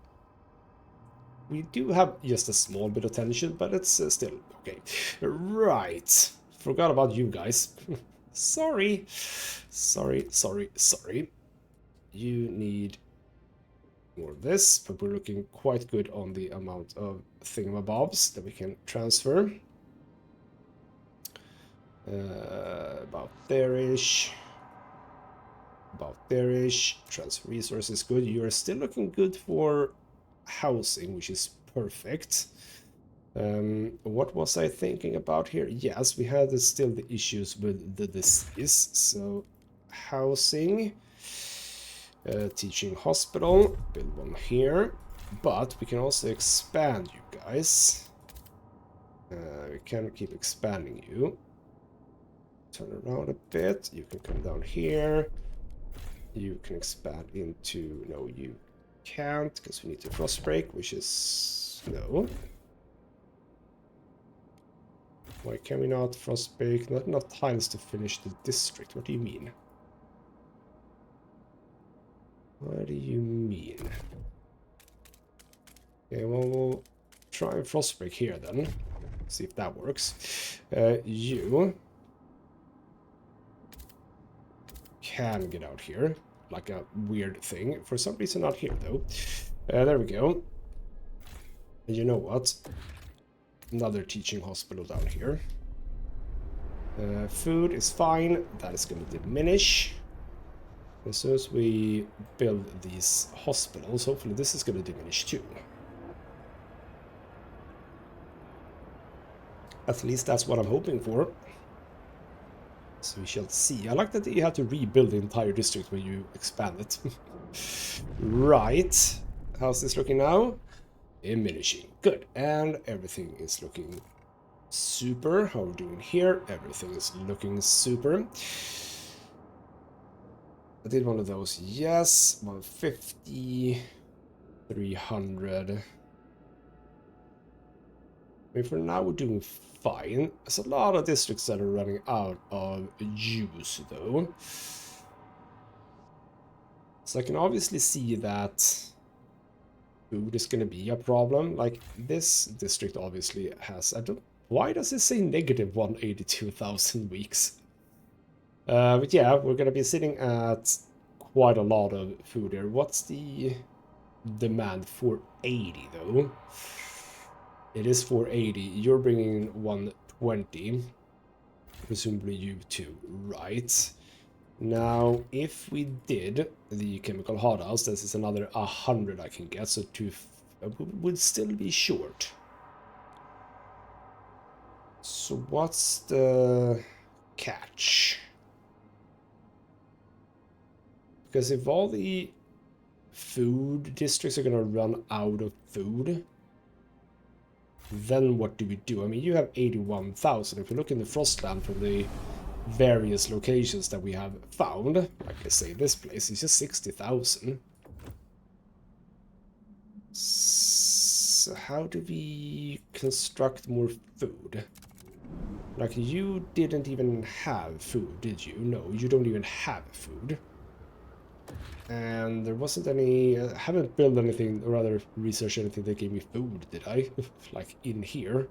We do have just a small bit of tension, but it's still okay. Right. Forgot about you guys. Sorry. Sorry. You need more of this, but we're looking quite good on the amount of thingamabobs that we can transfer. About there-ish. About there-ish. Transfer resources good. You are still looking good for housing, which is perfect. What was I thinking about here? Yes, we had still the issues with the disease. So, housing. Teaching hospital. Build one here. But we can also expand you guys. We can keep expanding you. Turn around a bit. You can come down here. You can expand into... No, you can't, because we need to frost break, which is... No. Why can we not frost break? Not enough tiles to finish the district. What do you mean? What do you mean? Okay, well, we'll try and frost break here then. See if that works. You can get out here. Like a weird thing. For some reason not here though. There we go. And you know what? Another teaching hospital down here. Food is fine. That is going to diminish. As soon as we build these hospitals, hopefully this is going to diminish too. At least that's what I'm hoping for. So we shall see. I like that you have to rebuild the entire district when you expand it. Right. How's this looking now? Diminishing. Good. And everything is looking super. How are we doing here? Everything is looking super. I did one of those. Yes. 150. 300. I mean, for now we're doing fine. There's a lot of districts that are running out of juice, though. So I can obviously see that food is going to be a problem. Like, this district obviously has... Why does it say negative 182,000 weeks? But yeah, we're going to be sitting at quite a lot of food here. What's the demand? 480, though. It is 480. You're bringing 120. Presumably you too, right? Now, if we did the chemical hothouse, this is another 100 I can get, so would still be short. So what's the catch? Because if all the food districts are going to run out of food, then what do we do? I mean, you have 81,000. If you look in the Frostland from the various locations that we have found, like I say, this place is just 60,000. So how do we construct more food? Like, you didn't even have food, did you? No, you don't even have food. And there wasn't any... I haven't built anything, or rather researched anything that gave me food, did I? Like, in here.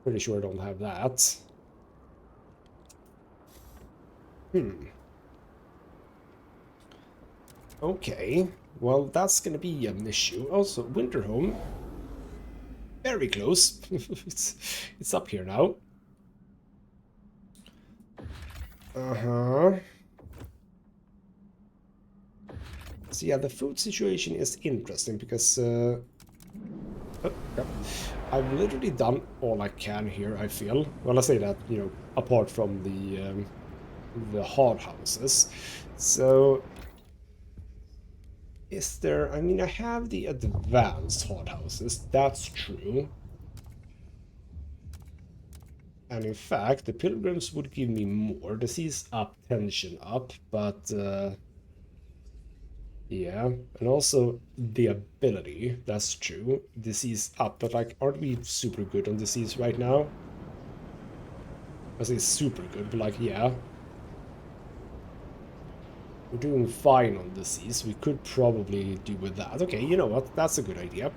Pretty sure I don't have that. Okay. Well, that's gonna be an issue. Also, Winterhome. Very close. It's up here now. Uh-huh. So yeah, the food situation is interesting because I've literally done all I can here, I feel. Well, I say that, you know, apart from the hard houses. So is there... I mean, I have the advanced hard houses, that's true. And in fact, the pilgrims would give me more. Disease up, tension up, but... yeah, and also the ability, that's true. Disease up, but like, aren't we super good on disease right now? I say super good, but like, yeah. We're doing fine on disease. We could probably do with that. Okay, you know what? That's a good idea.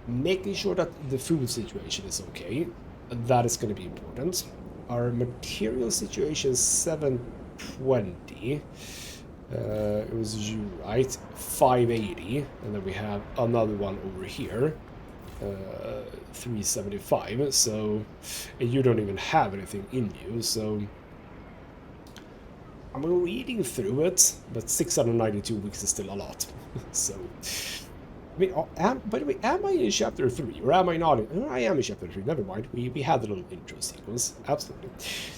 Making sure that the food situation is okay. That is going to be important. Our material situation is 720. It was you, right? 580, and then we have another one over here, 375. So, and you don't even have anything in you. So, I'm reading through it, but 692 weeks is still a lot. So, I mean, by the way, am I in chapter 3 or am I not? I am in chapter 3. Never mind. We had a little intro sequence. Absolutely.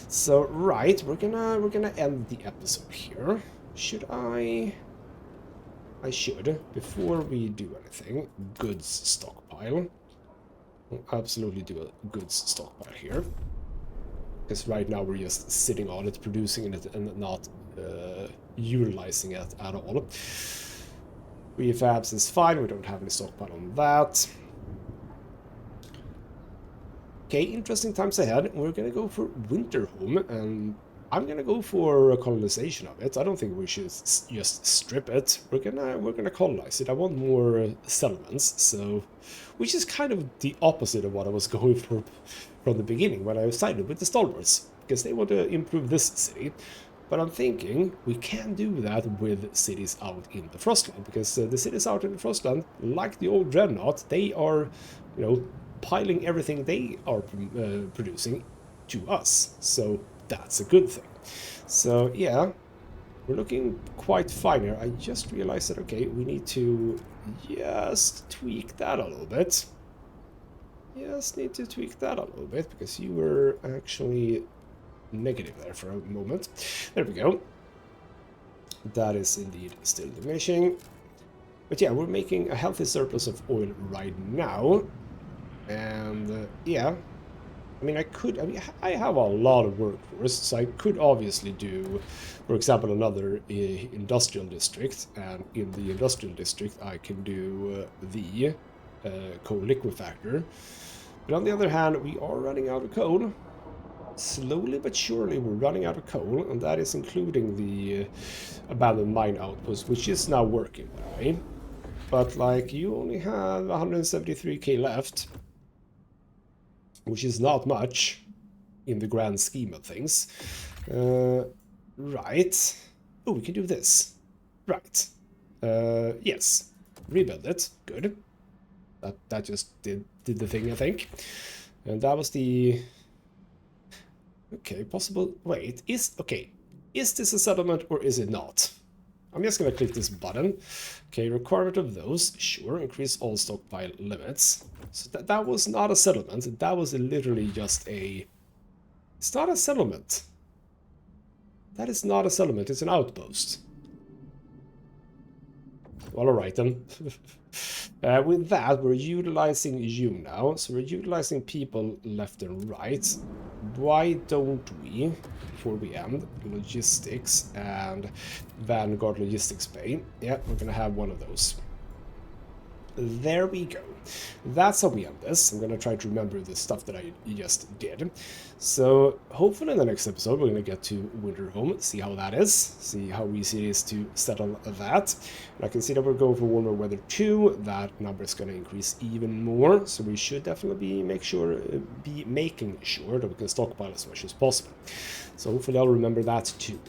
So, right, we're gonna end the episode here. Should I... I should, before we do anything, goods stockpile. We'll absolutely do a goods stockpile here. Because right now we're just sitting on it, producing it, and not utilizing it at all. Refabs is fine, we don't have any stockpile on that. Okay, interesting times ahead. We're gonna go for winter home, and I'm gonna go for a colonization of it. I don't think we should just strip it. We're gonna colonize it. I want more settlements, so which is kind of the opposite of what I was going for from the beginning when I sided with the Stalwarts, because they want to improve this city. But I'm thinking we can do that with cities out in the Frostland, because the cities out in the Frostland, like the old Dreadnought, they are, you know, piling everything they are producing to us. So that's a good thing. So yeah, we're looking quite fine here. I just realized that, okay, we need to just tweak that a little bit. Just need to tweak that a little bit, because you were actually negative there for a moment. There we go. That is indeed still diminishing. But yeah, we're making a healthy surplus of oil right now. And yeah, I mean, I have a lot of workforce, so I could obviously do, for example, another industrial district, and in the industrial district I can do the coal liquefactor. But on the other hand, we are running out of coal. Slowly but surely we're running out of coal, and that is including the abandoned mine outpost, which is now working, by the way. But like, you only have 173k left, which is not much in the grand scheme of things. Right. Oh, we can do this. Right. Yes. Rebuild it. Good. That just did the thing, I think. And that was the... Okay, possible... Wait, is this a settlement or is it not? I'm just gonna click this button. Okay, requirement of those, sure, increase all stockpile limits. So that was not a settlement, that was literally just a... It's not a settlement. That is not a settlement, it's an outpost. Well, alright then. With that, we're utilizing you now, so we're utilizing people left and right. Why don't we, before we end, logistics and Vanguard Logistics Bay? Yeah, we're gonna have one of those. There we go. That's how we end this. I'm gonna try to remember the stuff that I just did. So hopefully in the next episode we're gonna get to Winterhome, see how that is, see how easy it is to settle that. And I can see that we're going for warmer weather too. That number is gonna increase even more, so we should definitely be making sure that we can stockpile as much as possible. So hopefully I'll remember that too.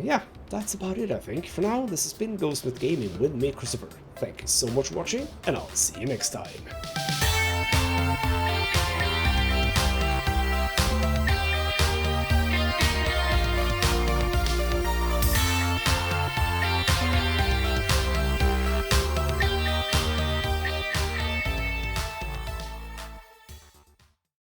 Yeah, that's about it, I think. For now, this has been ghostmutgaming with me, Christopher. Thank you so much for watching, and I'll see you next time.